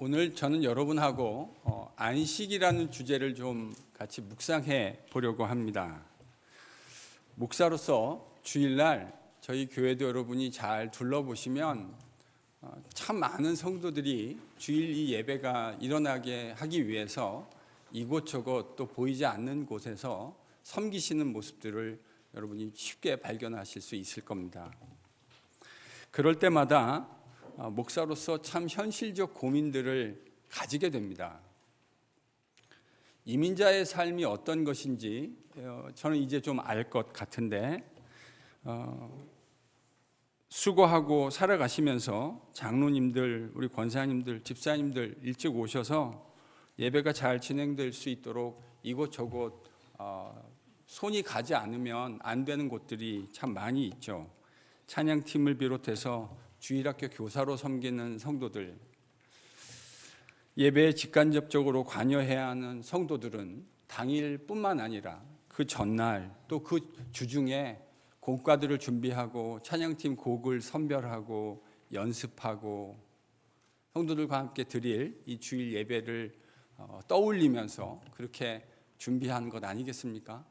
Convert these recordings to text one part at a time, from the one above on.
오늘 저는 여러분하고 안식이라는 주제를 좀 같이 묵상해 보려고 합니다. 목사로서 주일날 저희 교회도 여러분이 잘 둘러보시면 참 많은 성도들이 주일 이 예배가 일어나게 하기 위해서 이곳저곳 또 보이지 않는 곳에서 섬기시는 모습들을 여러분이 쉽게 발견하실 수 있을 겁니다. 그럴 때마다 목사로서 참 현실적 고민들을 가지게 됩니다. 이민자의 삶이 어떤 것인지 저는 이제 좀 알 것 같은데 수고하고 살아가시면서 장로님들, 우리 권사님들, 집사님들 일찍 오셔서 예배가 잘 진행될 수 있도록 이곳저곳 손이 가지 않으면 안 되는 곳들이 참 많이 있죠. 찬양팀을 비롯해서 주일학교 교사로 섬기는 성도들, 예배에 직간접적으로 관여해야 하는 성도들은 당일뿐만 아니라 그 전날 또 그 주중에 곡과들을 준비하고 찬양팀 곡을 선별하고 연습하고 성도들과 함께 드릴 이 주일 예배를 떠올리면서 그렇게 준비한 것 아니겠습니까?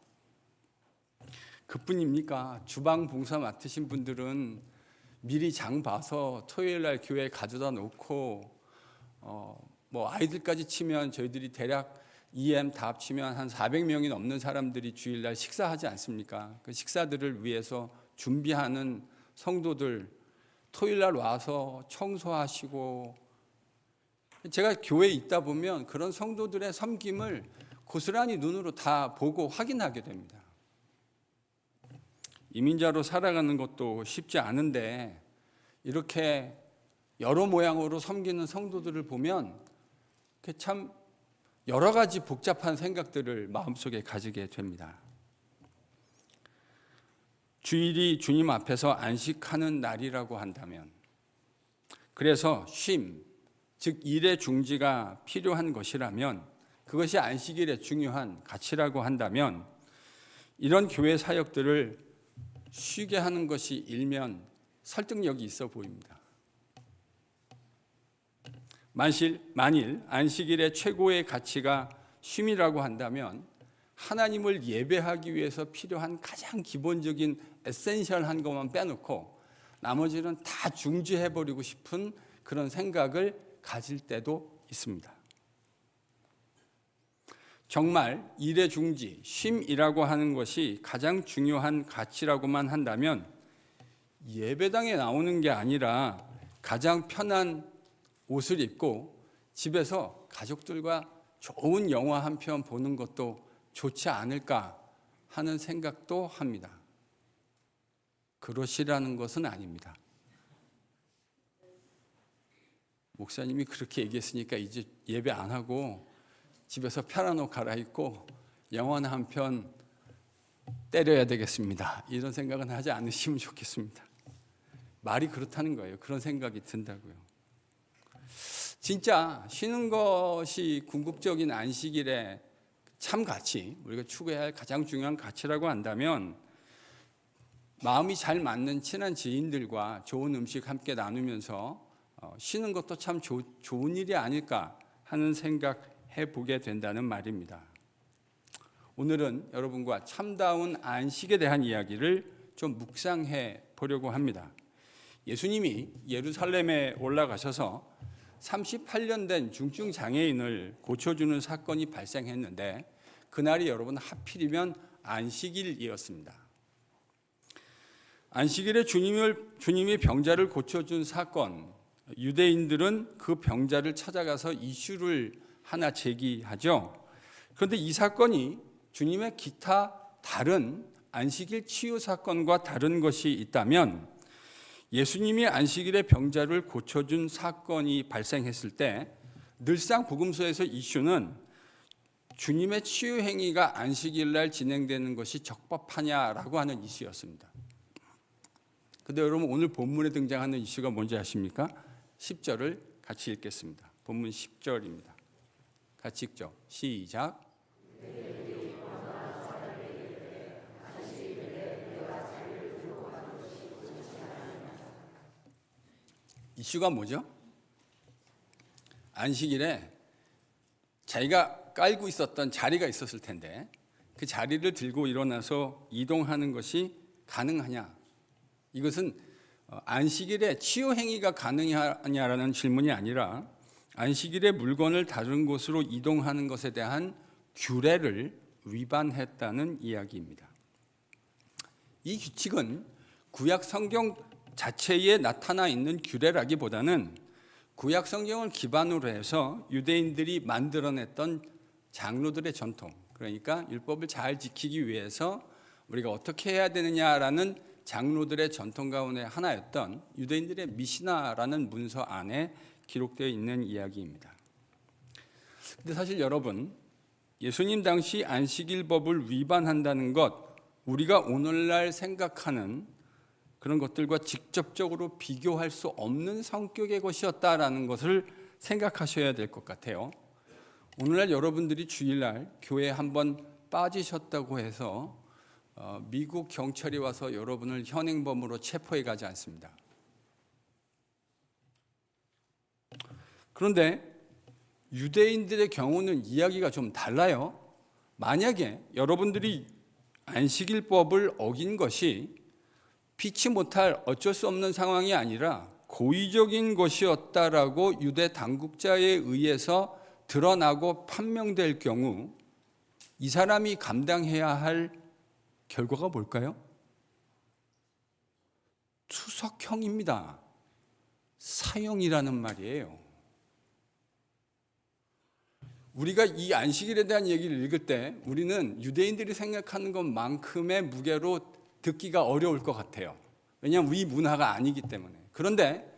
그뿐입니까? 주방 봉사 맡으신 분들은 미리 장 봐서 토요일 날 교회에 가져다 놓고 아이들까지 치면 저희들이 대략 EM 다 합치면 한 400명이 넘는 사람들이 주일 날 식사하지 않습니까? 그 식사들을 위해서 준비하는 성도들 토요일 날 와서 청소하시고, 제가 교회에 있다 보면 그런 성도들의 섬김을 고스란히 눈으로 다 보고 확인하게 됩니다. 이민자로 살아가는 것도 쉽지 않은데 이렇게 여러 모양으로 섬기는 성도들을 보면 참 여러 가지 복잡한 생각들을 마음속에 가지게 됩니다. 주일이 주님 앞에서 안식하는 날이라고 한다면, 그래서 쉼, 즉 일의 중지가 필요한 것이라면, 그것이 안식일의 중요한 가치라고 한다면 이런 교회 사역들을 쉬게 하는 것이 일면 설득력이 있어 보입니다. 만일 안식일의 최고의 가치가 쉼이라고 한다면 하나님을 예배하기 위해서 필요한 가장 기본적인 에센셜한 것만 빼놓고 나머지는 다 중지해버리고 싶은 그런 생각을 가질 때도 있습니다. 정말 일의 중지, 쉼이라고 하는 것이 가장 중요한 가치라고만 한다면 예배당에 나오는 게 아니라 가장 편한 옷을 입고 집에서 가족들과 좋은 영화 한 편 보는 것도 좋지 않을까 하는 생각도 합니다. 그러시라는 것은 아닙니다. 목사님이 그렇게 얘기했으니까 이제 예배 안 하고 집에서 편한 옷 갈아입고 영화나 한 편 때려야 되겠습니다, 이런 생각은 하지 않으시면 좋겠습니다. 말이 그렇다는 거예요. 그런 생각이 든다고요. 진짜 쉬는 것이 궁극적인 안식일의 참 가치, 우리가 추구해야 할 가장 중요한 가치라고 한다면 마음이 잘 맞는 친한 지인들과 좋은 음식 함께 나누면서 쉬는 것도 참 좋은 일이 아닐까 하는 생각 해보게 된다는 말입니다. 오늘은 여러분과 참다운 안식에 대한 이야기를 좀 묵상해 보려고 합니다. 예수님이 예루살렘에 올라가셔서 38년 된 중증 장애인을 고쳐주는 사건이 발생했는데 그날이 여러분 하필이면 안식일이었습니다. 안식일에 주님이 병자를 고쳐준 사건, 유대인들은 그 병자를 찾아가서 이슈를 하나 제기하죠. 그런데 이 사건이 주님의 기타 다른 안식일 치유 사건과 다른 것이 있다면, 예수님이 안식일에 병자를 고쳐준 사건이 발생했을 때 늘상 복음서에서 이슈는 주님의 치유 행위가 안식일 날 진행되는 것이 적법하냐라고 하는 이슈였습니다. 그런데 여러분, 오늘 본문에 등장하는 이슈가 뭔지 아십니까? 10절을 같이 읽겠습니다. 본문 10절입니다. 같이 읽죠. 시작. 이슈가 뭐죠? 안식일에 자기가 깔고 있었던 자리가 있었을 텐데 그 자리를 들고 일어나서 이동하는 것이 가능하냐? 이것은 안식일에 치유 행위가 가능하냐라는 질문이 아니라 안식일에 물건을 다른 곳으로 이동하는 것에 대한 규례를 위반했다는 이야기입니다. 이 규칙은 구약 성경 자체에 나타나 있는 규례라기보다는 구약 성경을 기반으로 해서 유대인들이 만들어냈던 장로들의 전통, 그러니까 율법을 잘 지키기 위해서 우리가 어떻게 해야 되느냐라는 장로들의 전통 가운데 하나였던 유대인들의 미시나라는 문서 안에 기록되어 있는 이야기입니다. 근데 사실 여러분, 예수님 당시 안식일법을 위반한다는 것, 우리가 오늘날 생각하는 그런 것들과 직접적으로 비교할 수 없는 성격의 것이었다라는 것을 생각하셔야 될 것 같아요. 오늘날 여러분들이 주일날 교회에 한번 빠지셨다고 해서 미국 경찰이 와서 여러분을 현행범으로 체포해 가지 않습니다. 그런데 유대인들의 경우는 이야기가 좀 달라요. 만약에 여러분들이 안식일법을 어긴 것이 피치 못할 어쩔 수 없는 상황이 아니라 고의적인 것이었다라고 유대 당국자에 의해서 드러나고 판명될 경우 이 사람이 감당해야 할 결과가 뭘까요? 투석형입니다. 사형이라는 말이에요. 우리가 이 안식일에 대한 얘기를 읽을 때 우리는 유대인들이 생각하는 것만큼의 무게로 듣기가 어려울 것 같아요. 왜냐하면 우리 문화가 아니기 때문에. 그런데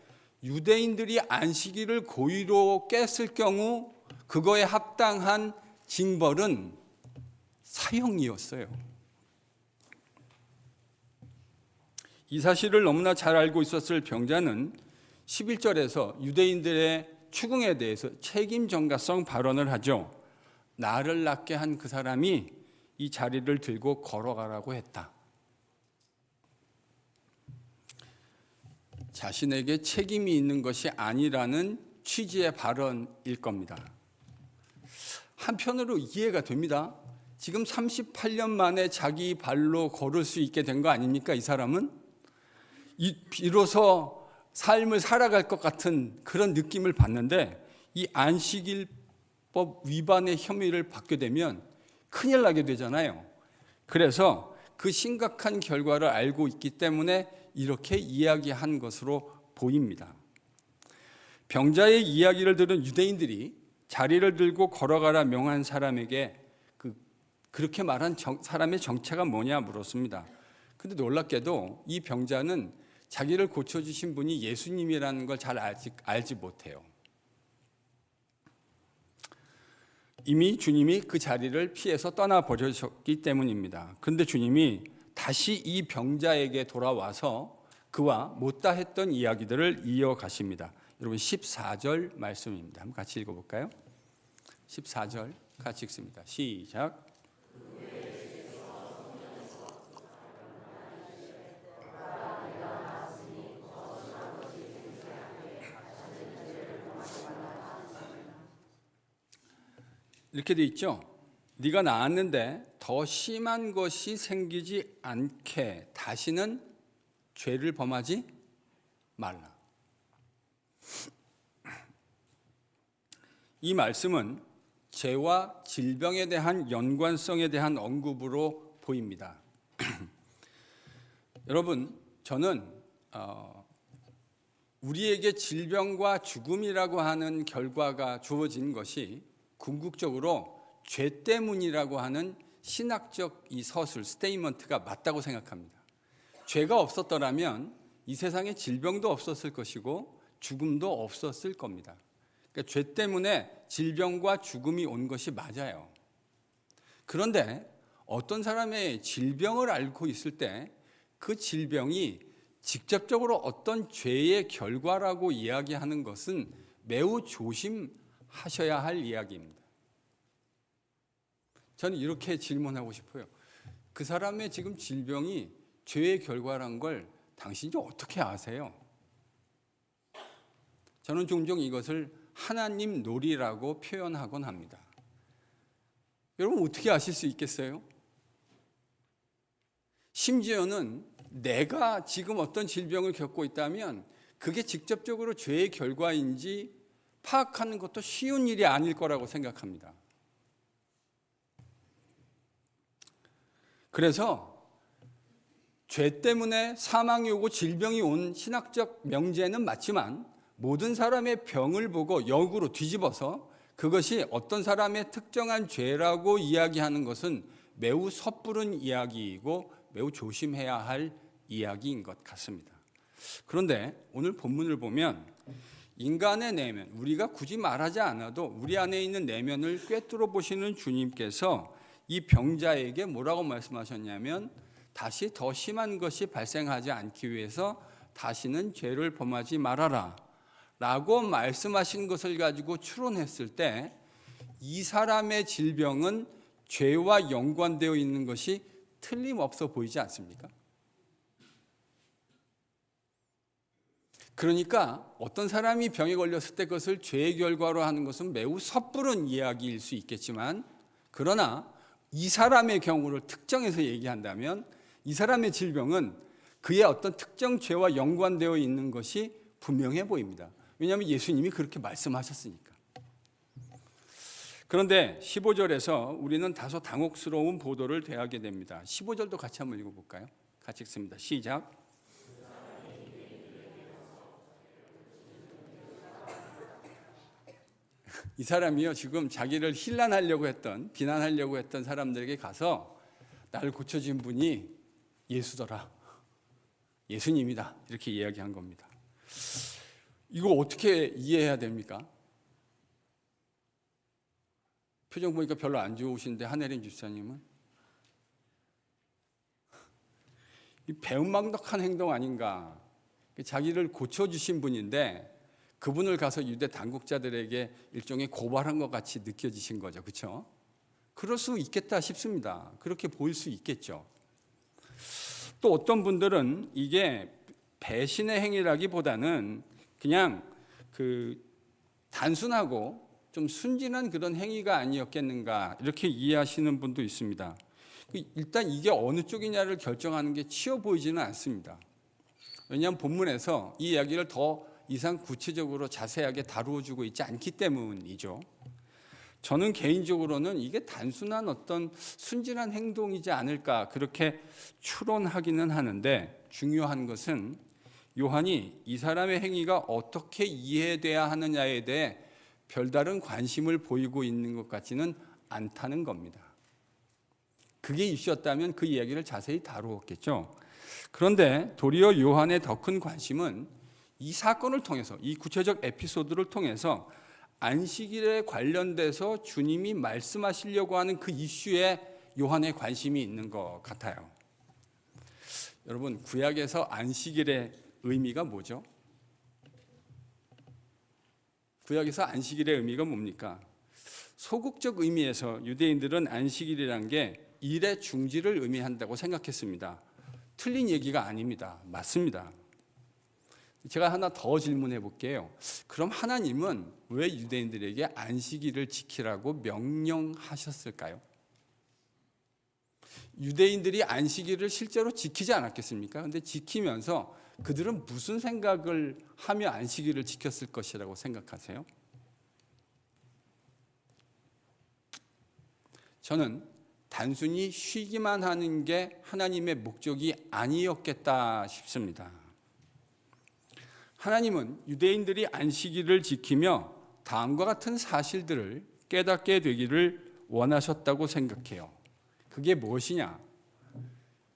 유대인들이 안식일을 고의로 깼을 경우 그거에 합당한 징벌은 사형이었어요. 이 사실을 너무나 잘 알고 있었을 병자는 11절에서 유대인들의 추궁에 대해서 책임 전가성 발언을 하죠. 나를 낫게 한 그 사람이 이 자리를 들고 걸어가라고 했다. 자신에게 책임이 있는 것이 아니라는 취지의 발언일 겁니다. 한편으로 이해가 됩니다. 지금 38년 만에 자기 발로 걸을 수 있게 된 거 아닙니까? 이 사람은 비로소 삶을 살아갈 것 같은 그런 느낌을 받는데 이 안식일법 위반의 혐의를 받게 되면 큰일 나게 되잖아요. 그래서 그 심각한 결과를 알고 있기 때문에 이렇게 이야기한 것으로 보입니다. 병자의 이야기를 들은 유대인들이 자리를 들고 걸어가라 명한 사람에게 그렇게 말한 사람의 정체가 뭐냐 물었습니다. 근데 놀랍게도 이 병자는 자기를 고쳐주신 분이 예수님이라는 걸 잘 알지 못해요. 이미 주님이 그 자리를 피해서 떠나버리셨기 때문입니다. 그런데 주님이 다시 이 병자에게 돌아와서 그와 못다 했던 이야기들을 이어가십니다. 여러분 14절 말씀입니다. 한번 같이 읽어볼까요? 14절 같이 읽습니다. 시작. 이렇게 돼 있죠. 네가 나았는데 더 심한 것이 생기지 않게 다시는 죄를 범하지 말라. 이 말씀은 죄와 질병에 대한 연관성에 대한 언급으로 보입니다. 여러분, 저는 우리에게 질병과 죽음이라고 하는 결과가 주어진 것이 궁극적으로 죄 때문이라고 하는 신학적 이 서술, 스테이먼트가 맞다고 생각합니다. 죄가 없었더라면 이 세상에 질병도 없었을 것이고 죽음도 없었을 겁니다. 그러니까 죄 때문에 질병과 죽음이 온 것이 맞아요. 그런데 어떤 사람의 질병을 앓고 있을 때 그 질병이 직접적으로 어떤 죄의 결과라고 이야기하는 것은 매우 조심하셔야 할 이야기입니다. 저는 이렇게 질문하고 싶어요. 그 사람의 지금 질병이 죄의 결과란 걸 당신이 어떻게 아세요? 저는 종종 이것을 하나님 놀이라고 표현하곤 합니다. 여러분 어떻게 아실 수 있겠어요? 심지어는 내가 지금 어떤 질병을 겪고 있다면 그게 직접적으로 죄의 결과인지 파악하는 것도 쉬운 일이 아닐 거라고 생각합니다. 그래서 죄 때문에 사망이 오고 질병이 온 신학적 명제는 맞지만 모든 사람의 병을 보고 역으로 뒤집어서 그것이 어떤 사람의 특정한 죄라고 이야기하는 것은 매우 섣부른 이야기이고 매우 조심해야 할 이야기인 것 같습니다. 그런데 오늘 본문을 보면 인간의 내면, 우리가 굳이 말하지 않아도 우리 안에 있는 내면을 꿰뚫어 보시는 주님께서 이 병자에게 뭐라고 말씀하셨냐면 다시 더 심한 것이 발생하지 않기 위해서 다시는 죄를 범하지 말아라 라고 말씀하신 것을 가지고 추론했을 때 이 사람의 질병은 죄와 연관되어 있는 것이 틀림없어 보이지 않습니까? 그러니까 어떤 사람이 병에 걸렸을 때 그것을 죄의 결과로 하는 것은 매우 섣부른 이야기일 수 있겠지만 그러나 이 사람의 경우를 특정해서 얘기한다면 이 사람의 질병은 그의 어떤 특정 죄와 연관되어 있는 것이 분명해 보입니다. 왜냐하면 예수님이 그렇게 말씀하셨으니까. 그런데 15절에서 우리는 다소 당혹스러운 보도를 대하게 됩니다. 15절도 같이 한번 읽어볼까요? 같이 읽습니다. 시작. 이 사람이요 지금 자기를 힐난하려고 했던 비난하려고 했던 사람들에게 가서 나를 고쳐준 분이 예수더라, 예수님이다 이렇게 이야기한 겁니다. 이거 어떻게 이해해야 됩니까? 표정 보니까 별로 안 좋으신데 한혜린 집사님은 이 배은망덕한 행동 아닌가? 자기를 고쳐주신 분인데 그분을 가서 유대 당국자들에게 일종의 고발한 것 같이 느껴지신 거죠. 그렇죠? 그럴 수 있겠다 싶습니다. 그렇게 보일 수 있겠죠. 또 어떤 분들은 이게 배신의 행위라기보다는 그냥 단순하고 좀 순진한 그런 행위가 아니었겠는가 이렇게 이해하시는 분도 있습니다. 일단 이게 어느 쪽이냐를 결정하는 게 쉬워 보이지는 않습니다. 왜냐하면 본문에서 이 이야기를 더 이상 구체적으로 자세하게 다루어주고 있지 않기 때문이죠. 저는 개인적으로는 이게 단순한 어떤 순진한 행동이지 않을까 그렇게 추론하기는 하는데 중요한 것은 요한이 이 사람의 행위가 어떻게 이해돼야 하느냐에 대해 별다른 관심을 보이고 있는 것 같지는 않다는 겁니다. 그게 이슈였다면 그 이야기를 자세히 다루었겠죠. 그런데 도리어 요한의 더 큰 관심은 이 사건을 통해서 이 구체적 에피소드를 통해서 안식일에 관련돼서 주님이 말씀하시려고 하는 그 이슈에 요한의 관심이 있는 것 같아요. 여러분 구약에서 안식일의 의미가 뭐죠? 구약에서 안식일의 의미가 뭡니까? 소극적 의미에서 유대인들은 안식일이란 게 일의 중지를 의미한다고 생각했습니다. 틀린 얘기가 아닙니다. 맞습니다. 제가 하나 더 질문해 볼게요. 그럼 하나님은 왜 유대인들에게 안식일을 지키라고 명령하셨을까요? 유대인들이 안식일을 실제로 지키지 않았겠습니까? 그런데 지키면서 그들은 무슨 생각을 하며 안식일을 지켰을 것이라고 생각하세요? 저는 단순히 쉬기만 하는 게 하나님의 목적이 아니었겠다 싶습니다. 하나님은 유대인들이 안식일을 지키며 다음과 같은 사실들을 깨닫게 되기를 원하셨다고 생각해요. 그게 무엇이냐?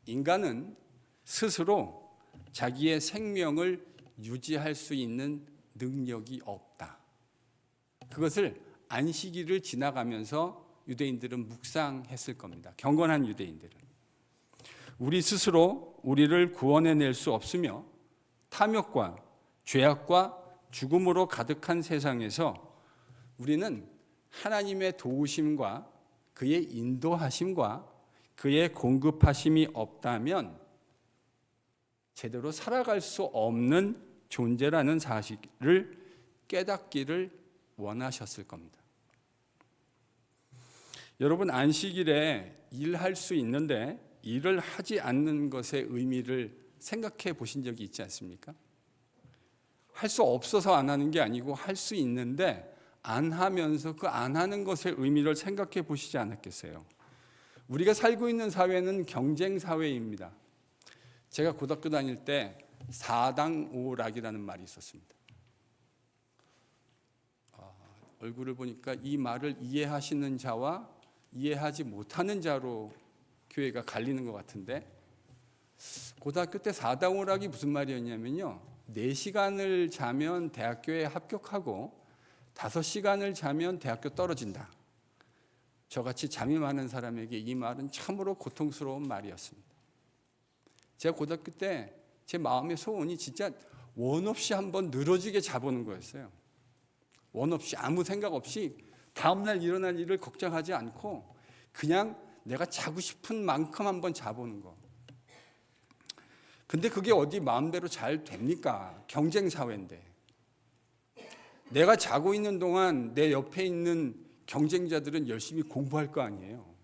인간은 스스로 자기의 생명을 유지할 수 있는 능력이 없다. 그것을 안식일을 지나가면서 유대인들은 묵상했을 겁니다. 경건한 유대인들은. 우리 스스로 우리를 구원해낼 수 없으며 탐욕과 죄악과 죽음으로 가득한 세상에서 우리는 하나님의 도우심과 그의 인도하심과 그의 공급하심이 없다면 제대로 살아갈 수 없는 존재라는 사실을 깨닫기를 원하셨을 겁니다. 여러분, 안식일에 일할 수 있는데 일을 하지 않는 것의 의미를 생각해 보신 적이 있지 않습니까? 할 수 없어서 안 하는 게 아니고 할 수 있는데 안 하면서 그 안 하는 것의 의미를 생각해 보시지 않았겠어요? 우리가 살고 있는 사회는 경쟁 사회입니다. 제가 고등학교 다닐 때 4당 5락이라는 말이 있었습니다. 얼굴을 보니까 이 말을 이해하시는 자와 이해하지 못하는 자로 교회가 갈리는 것 같은데, 고등학교 때 4당 5락이 무슨 말이었냐면요, 4시간을 자면 대학교에 합격하고 5시간을 자면 대학교 떨어진다. 저같이 잠이 많은 사람에게 이 말은 참으로 고통스러운 말이었습니다. 제가 고등학교 때 제 마음의 소원이 진짜 원 없이 한번 늘어지게 자보는 거였어요. 원 없이, 아무 생각 없이 다음날 일어날 일을 걱정하지 않고 그냥 내가 자고 싶은 만큼 한번 자보는 거. 근데 그게 어디 마음대로 잘 됩니까? 경쟁 사회인데. 내가 자고 있는 동안 내 옆에 있는 경쟁자들은 열심히 공부할 거 아니에요.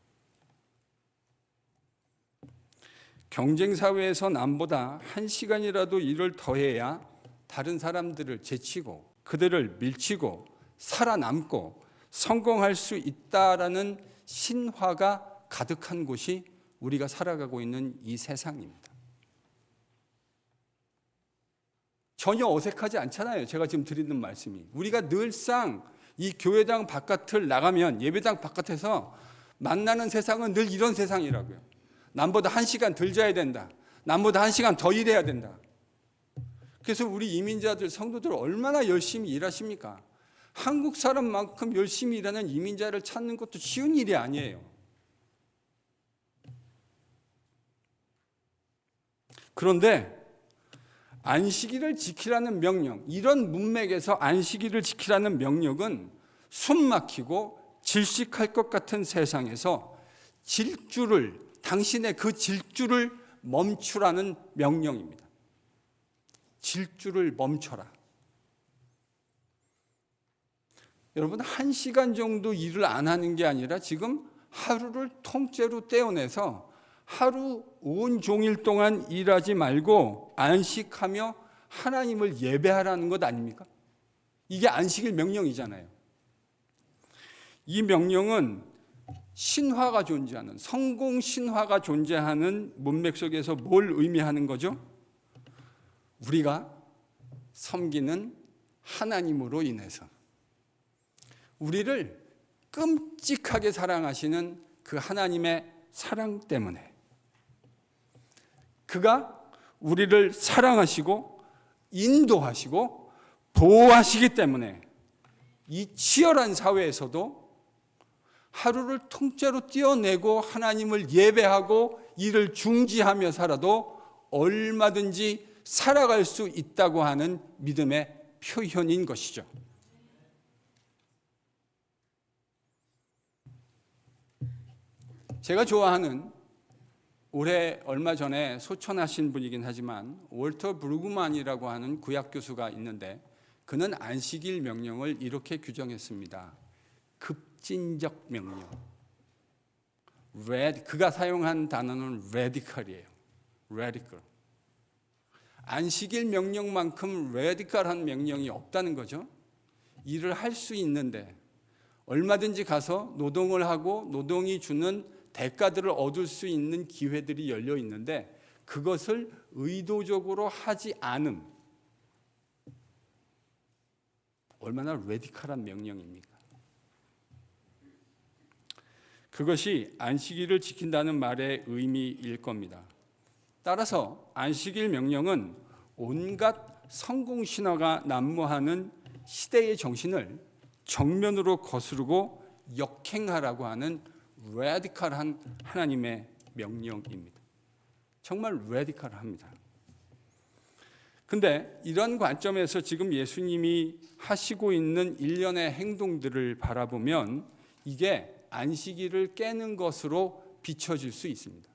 경쟁 사회에서 남보다 1시간이라도 일을 더해야 다른 사람들을 제치고 그들을 밀치고 살아남고 성공할 수 있다라는 신화가 가득한 곳이 우리가 살아가고 있는 이 세상입니다. 전혀 어색하지 않잖아요. 제가 지금 드리는 말씀이. 우리가 늘상 이 교회당 바깥을 나가면, 예배당 바깥에서 만나는 세상은 늘 이런 세상이라고요. 남보다 1시간 덜 자야 된다. 남보다 1시간 더 일해야 된다. 그래서 우리 이민자들, 성도들 얼마나 열심히 일하십니까? 한국 사람만큼 열심히 일하는 이민자를 찾는 것도 쉬운 일이 아니에요. 그런데 안식일을 지키라는 명령, 이런 문맥에서 안식일을 지키라는 명령은 숨 막히고 질식할 것 같은 세상에서 질주를, 당신의 그 질주를 멈추라는 명령입니다. 질주를 멈춰라. 여러분, 1시간 정도 일을 안 하는 게 아니라 지금 하루를 통째로 떼어내서 하루 온종일 동안 일하지 말고 안식하며 하나님을 예배하라는 것 아닙니까? 이게 안식일 명령이잖아요. 이 명령은 신화가 존재하는, 성공 신화가 존재하는 문맥 속에서 뭘 의미하는 거죠? 우리가 섬기는 하나님으로 인해서 우리를 끔찍하게 사랑하시는 그 하나님의 사랑 때문에, 그가 우리를 사랑하시고 인도하시고 보호하시기 때문에 이 치열한 사회에서도 하루를 통째로 떼어내고 하나님을 예배하고 이를 중지하며 살아도 얼마든지 살아갈 수 있다고 하는 믿음의 표현인 것이죠. 제가 좋아하는, 올해 얼마 전에 소천하신 분이긴 하지만 월터 브루그만이라고 하는 구약 교수가 있는데, 그는 안식일 명령을 이렇게 규정했습니다. 급진적 명령. 그가 사용한 단어는 radical이에요. radical. 안식일 명령만큼 radical한 명령이 없다는 거죠. 일을 할 수 있는데 얼마든지 가서 노동을 하고 노동이 주는 대가들을 얻을 수 있는 기회들이 열려 있는데 그것을 의도적으로 하지 않음. 얼마나 레디컬한 명령입니까? 그것이 안식일을 지킨다는 말의 의미일 겁니다. 따라서 안식일 명령은 온갖 성공신화가 난무하는 시대의 정신을 정면으로 거스르고 역행하라고 하는 레디컬한 하나님의 명령입니다. 정말 레디컬합니다. 근데 이런 관점에서 지금 예수님이 하시고 있는 일련의 행동들을 바라보면 이게 안식일을 깨는 것으로 비춰질 수 있습니다.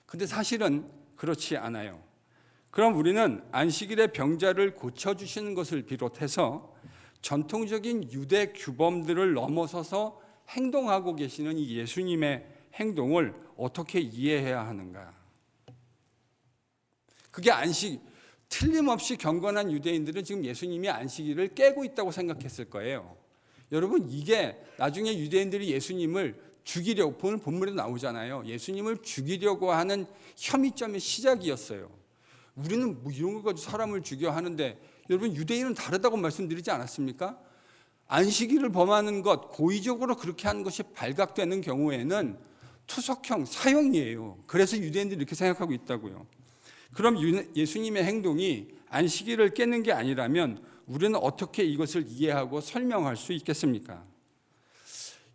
근데 사실은 그렇지 않아요. 그럼 우리는 안식일의 병자를 고쳐주시는 것을 비롯해서 전통적인 유대 규범들을 넘어서서 행동하고 계시는 이 예수님의 행동을 어떻게 이해해야 하는가? 그게 틀림없이 경건한 유대인들은 지금 예수님이 안식일을 깨고 있다고 생각했을 거예요. 여러분, 이게 나중에 유대인들이 예수님을 죽이려고, 본문에도 나오잖아요. 예수님을 죽이려고 하는 혐의점의 시작이었어요. 우리는 뭐 이런 거 가지고 사람을 죽여 하는데, 여러분, 유대인은 다르다고 말씀드리지 않았습니까? 안식일을 범하는 것, 고의적으로 그렇게 하는 것이 발각되는 경우에는 투석형, 사형이에요. 그래서 유대인들이 이렇게 생각하고 있다고요. 그럼 예수님의 행동이 안식일을 깨는 게 아니라면 우리는 어떻게 이것을 이해하고 설명할 수 있겠습니까?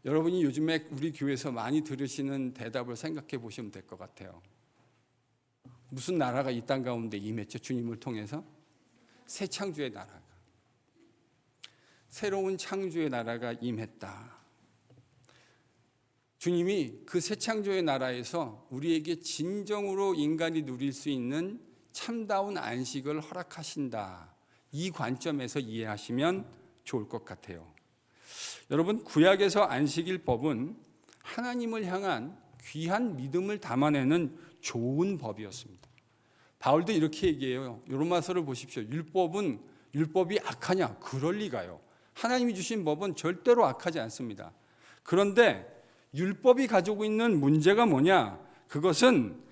여러분이 요즘에 우리 교회에서 많이 들으시는 대답을 생각해 보시면 될 것 같아요. 무슨 나라가 이 땅 가운데 임했죠? 주님을 통해서? 새 창조의 나라가. 새로운 창조의 나라가 임했다. 주님이 그 새 창조의 나라에서 우리에게 진정으로 인간이 누릴 수 있는 참다운 안식을 허락하신다. 이 관점에서 이해하시면 좋을 것 같아요. 여러분, 구약에서 안식일법은 하나님을 향한 귀한 믿음을 담아내는 좋은 법이었습니다. 바울도 이렇게 얘기해요. 로마서를 보십시오. 율법이 악하냐? 그럴 리가요. 하나님이 주신 법은 절대로 악하지 않습니다. 그런데 율법이 가지고 있는 문제가 뭐냐? 그것은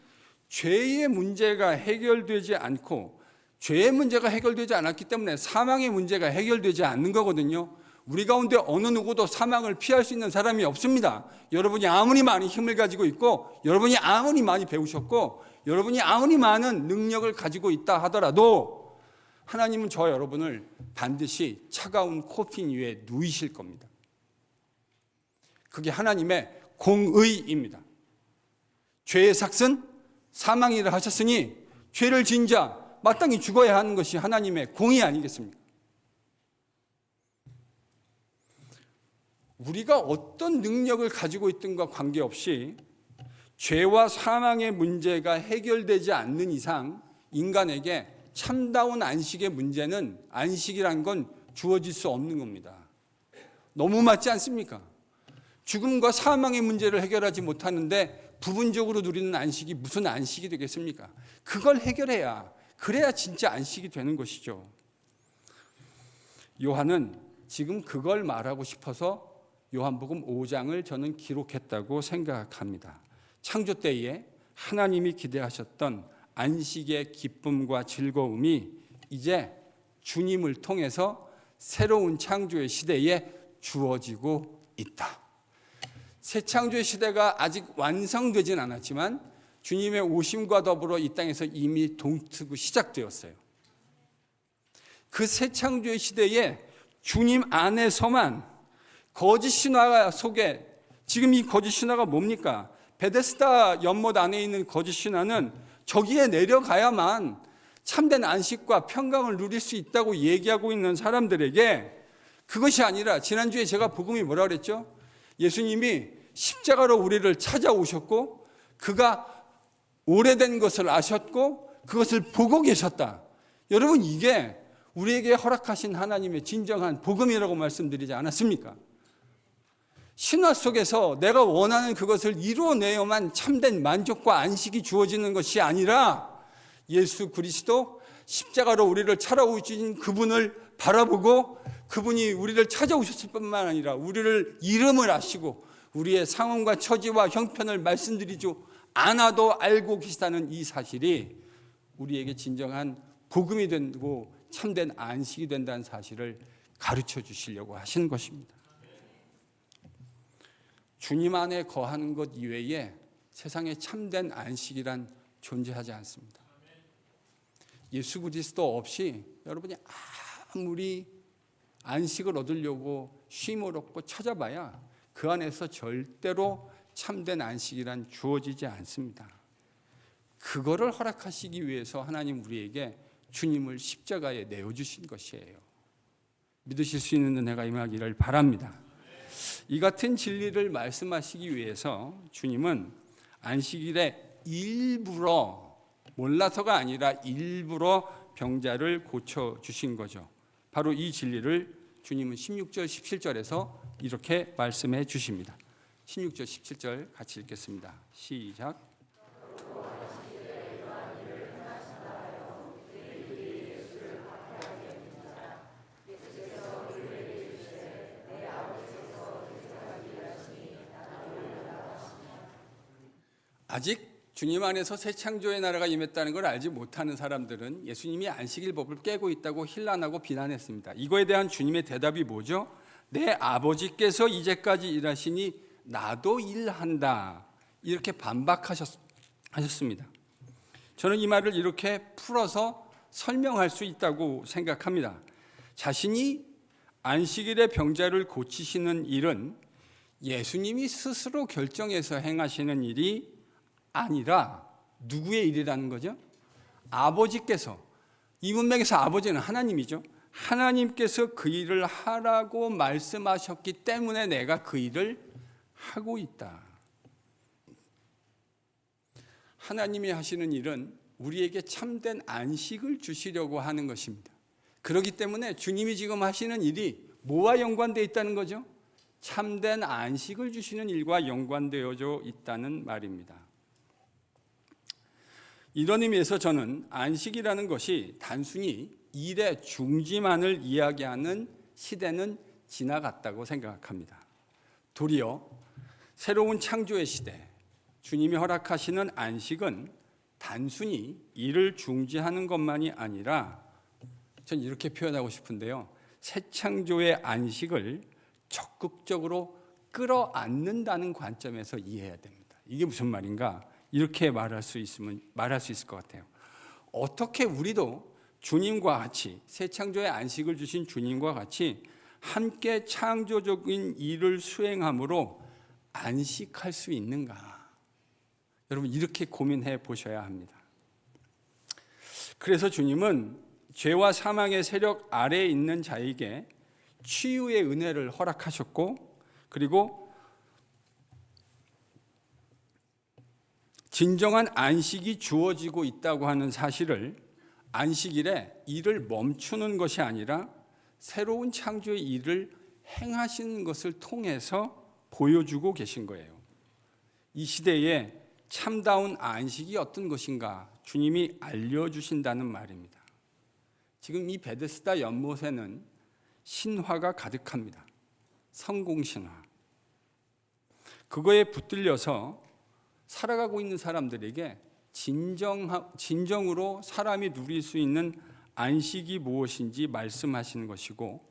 죄의 문제가 해결되지 않고, 죄의 문제가 해결되지 않았기 때문에 사망의 문제가 해결되지 않는 거거든요. 우리 가운데 어느 누구도 사망을 피할 수 있는 사람이 없습니다. 여러분이 아무리 많이 힘을 가지고 있고, 여러분이 아무리 많이 배우셨고, 여러분이 아무리 많은 능력을 가지고 있다 하더라도 하나님은 저 여러분을 반드시 차가운 코핀 위에 누이실 겁니다. 그게 하나님의 공의입니다. 죄의 삭은 사망이라 하셨으니 죄를 지은 자 마땅히 죽어야 하는 것이 하나님의 공의 아니겠습니까? 우리가 어떤 능력을 가지고 있든가 관계없이 죄와 사망의 문제가 해결되지 않는 이상 인간에게 참다운 안식의 문제는, 안식이란 건 주어질 수 없는 겁니다. 너무 맞지 않습니까? 죽음과 사망의 문제를 해결하지 못하는데 부분적으로 누리는 안식이 무슨 안식이 되겠습니까? 그걸 해결해야, 그래야 진짜 안식이 되는 것이죠. 요한은 지금 그걸 말하고 싶어서 요한복음 5장을 저는 기록했다고 생각합니다. 창조 때에 하나님이 기대하셨던 안식의 기쁨과 즐거움이 이제 주님을 통해서 새로운 창조의 시대에 주어지고 있다. 새 창조의 시대가 아직 완성되진 않았지만 주님의 오심과 더불어 이 땅에서 이미 동트고 시작되었어요. 그 새 창조의 시대에 주님 안에서만, 거짓 신화 속에, 지금 이 거짓 신화가 뭡니까? 베데스다 연못 안에 있는 거짓 신화는 저기에 내려가야만 참된 안식과 평강을 누릴 수 있다고 얘기하고 있는 사람들에게, 그것이 아니라 지난주에 제가 복음이 뭐라 그랬죠? 예수님이 십자가로 우리를 찾아오셨고 그가 오래된 것을 아셨고 그것을 보고 계셨다. 여러분, 이게 우리에게 허락하신 하나님의 진정한 복음이라고 말씀드리지 않았습니까? 신화 속에서 내가 원하는 그것을 이루어내야만 참된 만족과 안식이 주어지는 것이 아니라 예수 그리스도 십자가로 우리를 찾아오신 그분을 바라보고 그분이 우리를 찾아오셨을 뿐만 아니라 우리를 이름을 아시고 우리의 상황과 처지와 형편을 말씀드리죠 않아도 알고 계시다는 이 사실이 우리에게 진정한 복음이 되고 참된 안식이 된다는 사실을 가르쳐 주시려고 하신 것입니다. 주님 안에 거하는 것 이외에 세상에 참된 안식이란 존재하지 않습니다. 예수 그리스도 없이 여러분이 아무리 안식을 얻으려고 쉼을 얻고 찾아봐야 그 안에서 절대로 참된 안식이란 주어지지 않습니다. 그거를 허락하시기 위해서 하나님 우리에게 주님을 십자가에 내어주신 것이에요. 믿으실 수 있는 은혜가 임하기를 바랍니다. 이 같은 진리를 말씀하시기 위해서 주님은 안식일에 일부러, 몰라서가 아니라 일부러 병자를 고쳐주신 거죠. 바로 이 진리를 주님은 16절, 17절에서 이렇게 말씀해 주십니다. 16절, 17절 같이 읽겠습니다. 시작. 아직 주님 안에서 새 창조의 나라가 임했다는 걸 알지 못하는 사람들은 예수님이 안식일법을 깨고 있다고 힐난하고 비난했습니다. 이거에 대한 주님의 대답이 뭐죠? 내 아버지께서 이제까지 일하시니 나도 일한다. 이렇게 반박하셨습니다. 저는 이 말을 이렇게 풀어서 설명할 수 있다고 생각합니다. 자신이 안식일의 병자를 고치시는 일은 예수님이 스스로 결정해서 행하시는 일이 아니라 누구의 일이라는 거죠? 아버지께서, 이 문맥에서 아버지는 하나님이죠. 하나님께서 그 일을 하라고 말씀하셨기 때문에 내가 그 일을 하고 있다. 하나님이 하시는 일은 우리에게 참된 안식을 주시려고 하는 것입니다. 그렇기 때문에 주님이 지금 하시는 일이 뭐와 연관되어 있다는 거죠? 참된 안식을 주시는 일과 연관되어져 있다는 말입니다. 이런 의미에서 저는 안식이라는 것이 단순히 일의 중지만을 이야기하는 시대는 지나갔다고 생각합니다. 도리어 새로운 창조의 시대, 주님이 허락하시는 안식은 단순히 일을 중지하는 것만이 아니라 저는 이렇게 표현하고 싶은데요. 새 창조의 안식을 적극적으로 끌어안는다는 관점에서 이해해야 됩니다. 이게 무슨 말인가? 이렇게 말할 수 있을 것 같아요. 어떻게 우리도 주님과 같이 새 창조의 안식을 주신 주님과 같이 함께 창조적인 일을 수행함으로 안식할 수 있는가? 여러분 이렇게 고민해 보셔야 합니다. 그래서 주님은 죄와 사망의 세력 아래에 있는 자에게 치유의 은혜를 허락하셨고 그리고 진정한 안식이 주어지고 있다고 하는 사실을 안식일에 일을 멈추는 것이 아니라 새로운 창조의 일을 행하시는 것을 통해서 보여주고 계신 거예요. 이 시대에 참다운 안식이 어떤 것인가 주님이 알려주신다는 말입니다. 지금 이 베데스다 연못에는 신화가 가득합니다. 성공신화. 그거에 붙들려서 살아가고 있는 사람들에게 진정으로 사람이 누릴 수 있는 안식이 무엇인지 말씀하시는 것이고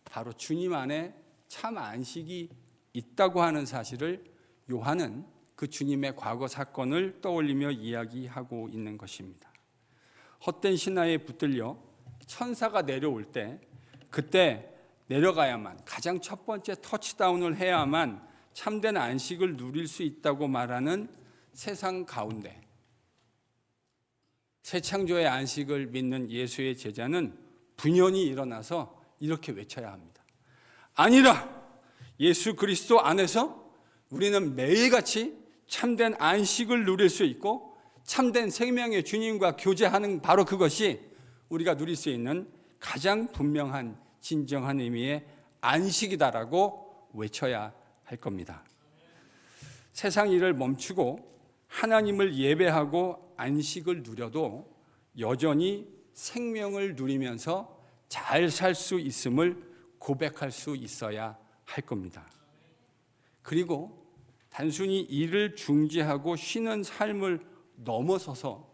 바로 주님 안에 참 안식이 있다고 하는 사실을 요한은 그 주님의 과거 사건을 떠올리며 이야기하고 있는 것입니다. 헛된 신화에 붙들려 천사가 내려올 때 그때 내려가야만 가장 첫 번째 터치다운을 해야만 참된 안식을 누릴 수 있다고 말하는 세상 가운데 새 창조의 안식을 믿는 예수의 제자는 분연히 일어나서 이렇게 외쳐야 합니다. 아니라 예수 그리스도 안에서 우리는 매일같이 참된 안식을 누릴 수 있고 참된 생명의 주님과 교제하는 바로 그것이 우리가 누릴 수 있는 가장 분명한 진정한 의미의 안식이다라고 외쳐야 할 겁니다. 세상 일을 멈추고 하나님을 예배하고 안식을 누려도 여전히 생명을 누리면서 잘 살 수 있음을 고백할 수 있어야 할 겁니다. 그리고 단순히 일을 중지하고 쉬는 삶을 넘어서서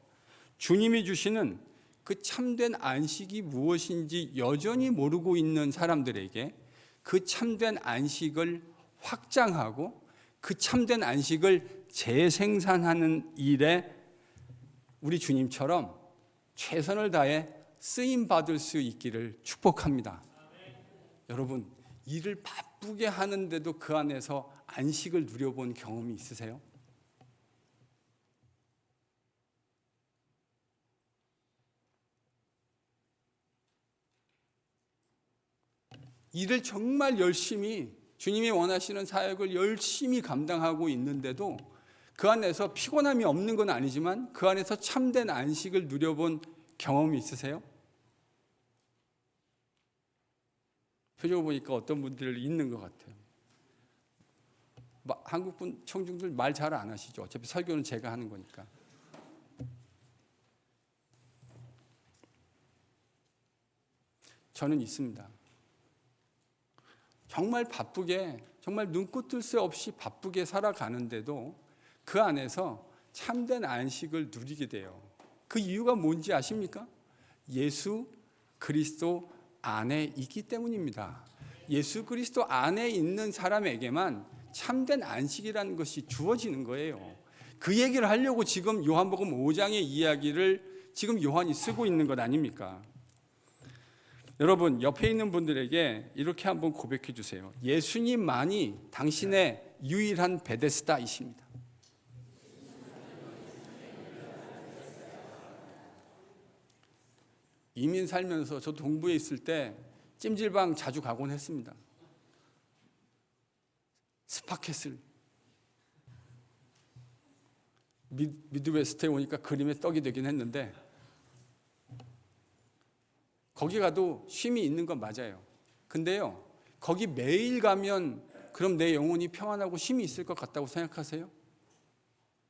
주님이 주시는 그 참된 안식이 무엇인지 여전히 모르고 있는 사람들에게 그 참된 안식을 확장하고 그 참된 안식을 재생산하는 일에 우리 주님처럼 최선을 다해 쓰임받을 수 있기를 축복합니다. 여러분, 일을 바쁘게 하는데도 그 안에서 안식을 누려본 경험이 있으세요? 일을 정말 열심히 주님이 원하시는 사역을 열심히 감당하고 있는데도 그 안에서 피곤함이 없는 건 아니지만 그 안에서 참된 안식을 누려본 경험이 있으세요? 표정을 보니까 어떤 분들 있는 것 같아요. 한국분 청중들 말 잘 안 하시죠. 어차피 설교는 제가 하는 거니까. 저는 있습니다. 정말 바쁘게, 정말 눈꽃 뜰 새 없이 바쁘게 살아가는데도 그 안에서 참된 안식을 누리게 돼요. 그 이유가 뭔지 아십니까? 예수 그리스도 안에 있기 때문입니다. 예수 그리스도 안에 있는 사람에게만 참된 안식이라는 것이 주어지는 거예요. 그 얘기를 하려고 지금 요한복음 5장의 이야기를 지금 요한이 쓰고 있는 것 아닙니까? 여러분, 옆에 있는 분들에게 이렇게 한번 고백해 주세요. 예수님만이 당신의 유일한 베데스다이십니다. 이민 살면서 저 동부에 있을 때 찜질방 자주 가곤 했습니다. 스파켓을. 미드웨스트에 오니까 그림의 떡이 되긴 했는데 거기 가도 쉼이 있는 건 맞아요. 근데요, 거기 매일 가면 그럼 내 영혼이 평안하고 쉼이 있을 것 같다고 생각하세요?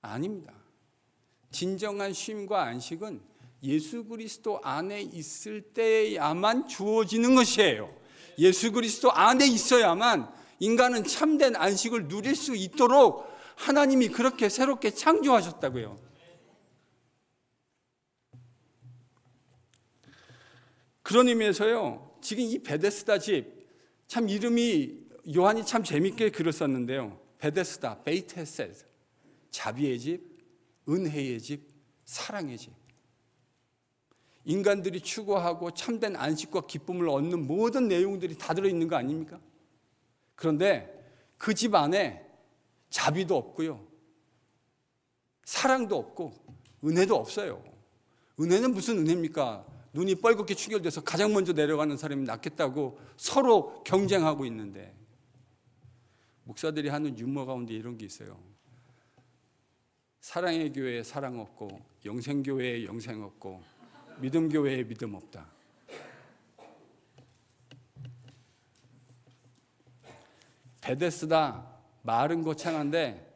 아닙니다. 진정한 쉼과 안식은 예수 그리스도 안에 있을 때야만 주어지는 것이에요. 예수 그리스도 안에 있어야만 인간은 참된 안식을 누릴 수 있도록 하나님이 그렇게 새롭게 창조하셨다고요. 그런 의미에서요, 지금 이 베데스다 집, 참 이름이 요한이 참 재밌게 글을 썼는데요. 베데스다, 베이테세드, 자비의 집, 은혜의 집, 사랑의 집. 인간들이 추구하고 참된 안식과 기쁨을 얻는 모든 내용들이 다 들어있는 거 아닙니까? 그런데 그 집 안에 자비도 없고요, 사랑도 없고, 은혜도 없어요. 은혜는 무슨 은혜입니까? 눈이 뻘겋게 충혈돼서 가장 먼저 내려가는 사람이 낫겠다고 서로 경쟁하고 있는데, 목사들이 하는 유머 가운데 이런 게 있어요. 사랑의 교회에 사랑 없고, 영생교회에 영생 없고, 믿음교회에 믿음 없다. 베데스다, 말은 거창한데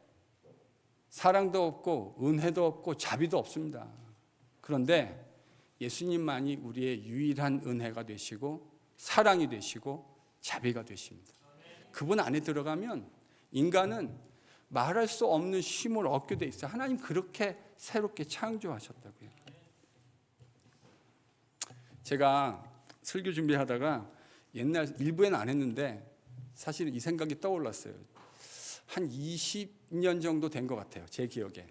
사랑도 없고 은혜도 없고 자비도 없습니다. 그런데 예수님만이 우리의 유일한 은혜가 되시고 사랑이 되시고 자비가 되십니다. 그분 안에 들어가면 인간은 말할 수 없는 쉼을 얻게 돼 있어요. 하나님 그렇게 새롭게 창조하셨다고요. 제가 설교 준비하다가 옛날 일부에는 안 했는데 사실 이 생각이 떠올랐어요. 한 20년 정도 된 것 같아요. 제 기억에.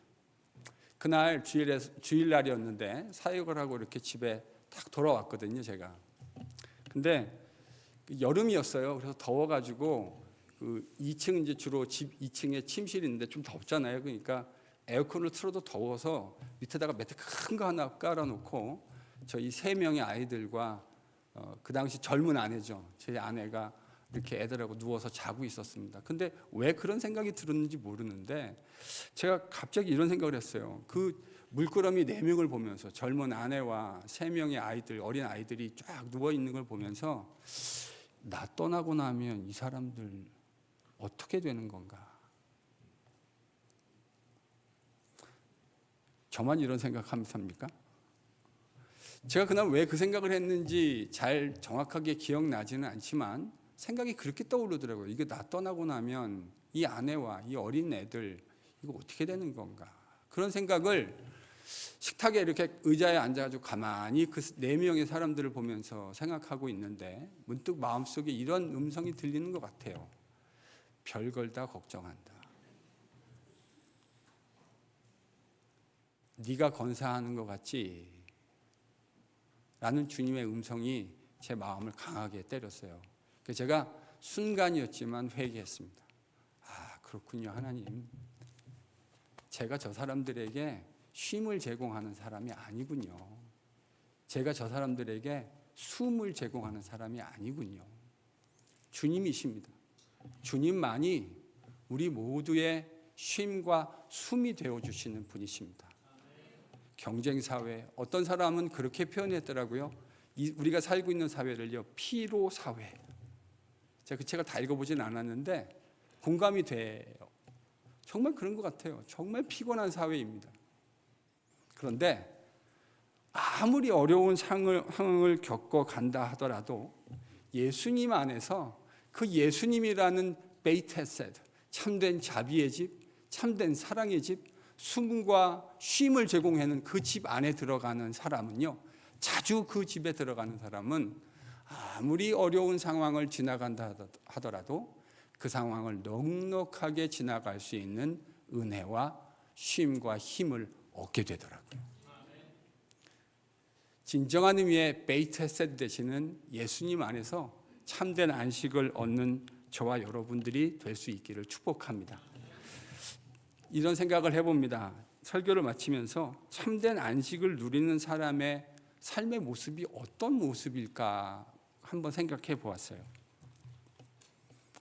그날 주일날이었는데 사역을 하고 이렇게 집에 딱 돌아왔거든요. 제가. 근데 여름이었어요. 그래서 더워가지고 그 2층 이제 주로 집 2층에 침실인데 좀 덥잖아요. 그러니까 에어컨을 틀어도 더워서 밑에다가 매트 큰 거 하나 깔아놓고 저희 3명의 아이들과 그 당시 젊은 아내죠. 제 아내가 이렇게 애들하고 누워서 자고 있었습니다. 근데 왜 그런 생각이 들었는지 모르는데 제가 갑자기 이런 생각을 했어요. 그 물끄러미 4명을 보면서 젊은 아내와 3명의 아이들, 어린 아이들이 쫙 누워 있는 걸 보면서 나 떠나고 나면 이 사람들 어떻게 되는 건가? 저만 이런 생각합니까? 제가 그날 왜 그 생각을 했는지 잘 정확하게 기억나지는 않지만 생각이 그렇게 떠오르더라고요. 이게 나 떠나고 나면 이 아내와 이 어린 애들 이거 어떻게 되는 건가? 그런 생각을 식탁에 이렇게 의자에 앉아가지고 가만히 그 4명의 사람들을 보면서 생각하고 있는데 문득 마음속에 이런 음성이 들리는 것 같아요. 별걸 다 걱정한다. 네가 건사하는 것 같지? 라는 주님의 음성이 제 마음을 강하게 때렸어요. 그래서 제가 순간이었지만 회개했습니다. 아, 그렇군요, 하나님. 제가 저 사람들에게 쉼을 제공하는 사람이 아니군요. 제가 저 사람들에게 숨을 제공하는 사람이 아니군요. 주님이십니다. 주님만이 우리 모두의 쉼과 숨이 되어주시는 분이십니다. 경쟁사회, 어떤 사람은 그렇게 표현했더라고요. 우리가 살고 있는 사회를요, 피로 사회. 제가 그 책을 다 읽어보진 않았는데 공감이 돼요. 정말 그런 것 같아요. 정말 피곤한 사회입니다. 그런데 아무리 어려운 상황을 겪어간다 하더라도 예수님 안에서 그 예수님이라는 베이트 헤세드, 참된 자비의 집, 참된 사랑의 집, 숨과 쉼을 제공하는 그 집 안에 들어가는 사람은요, 자주 그 집에 들어가는 사람은 아무리 어려운 상황을 지나간다 하더라도 그 상황을 넉넉하게 지나갈 수 있는 은혜와 쉼과 힘을 얻게 되더라고요. 진정한 의미의 베이트 헤세드 되시는 예수님 안에서 참된 안식을 얻는 저와 여러분들이 될 수 있기를 축복합니다. 이런 생각을 해봅니다. 설교를 마치면서 참된 안식을 누리는 사람의 삶의 모습이 어떤 모습일까 한번 생각해 보았어요.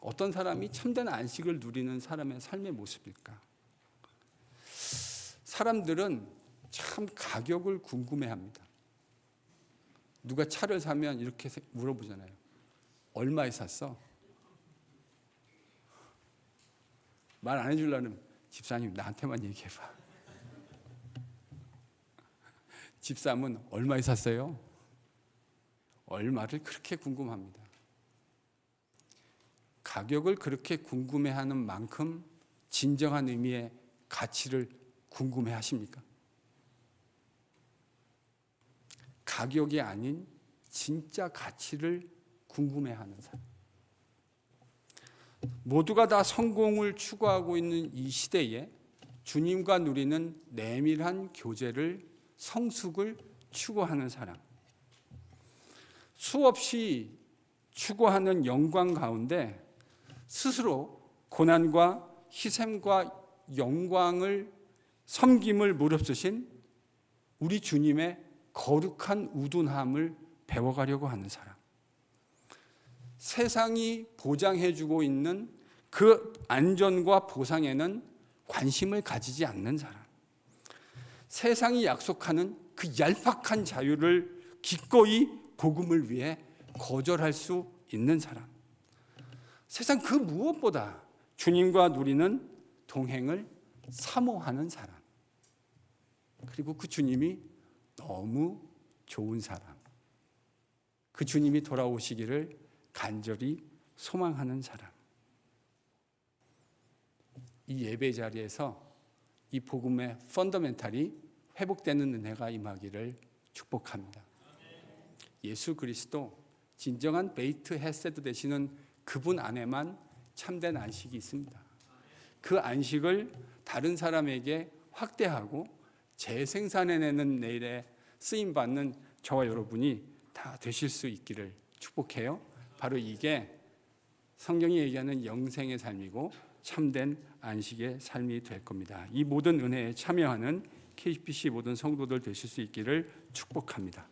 어떤 사람이 참된 안식을 누리는 사람의 삶의 모습일까? 사람들은 참 가격을 궁금해합니다. 누가 차를 사면 이렇게 물어보잖아요. 얼마에 샀어? 말 안 해주려면 집사님 나한테만 얘기해봐. 집 사면 얼마에 샀어요? 얼마를 그렇게 궁금합니다. 가격을 그렇게 궁금해하는 만큼 진정한 의미의 가치를 궁금해하십니까? 가격이 아닌 진짜 가치를 궁금해하는 사람. 모두가 다 성공을 추구하고 있는 이 시대에 주님과 누리는 내밀한 교제를, 성숙을 추구하는 사람. 수없이 추구하는 영광 가운데 스스로 고난과 희생과 영광을, 섬김을 무릅쓰신 우리 주님의 거룩한 우둔함을 배워가려고 하는 사람. 세상이 보장해주고 있는 그 안전과 보상에는 관심을 가지지 않는 사람. 세상이 약속하는 그 얄팍한 자유를 기꺼이 복음을 위해 거절할 수 있는 사람. 세상 그 무엇보다 주님과 누리는 동행을 사모하는 사람. 그리고 그 주님이 너무 좋은 사람. 그 주님이 돌아오시기를 간절히 소망하는 사람. 이 예배 자리에서 이 복음의 펀더멘탈이 회복되는 은혜가 임하기를 축복합니다. 예수 그리스도 진정한 베이트 헤세드 되시는 그분 안에만 참된 안식이 있습니다. 그 안식을 다른 사람에게 확대하고 재생산해내는 내일에 쓰임받는 저와 여러분이 다 되실 수 있기를 축복해요. 바로 이게 성경이 얘기하는 영생의 삶이고 참된 안식의 삶이 될 겁니다. 이 모든 은혜에 참여하는 KBC 모든 성도들 되실 수 있기를 축복합니다.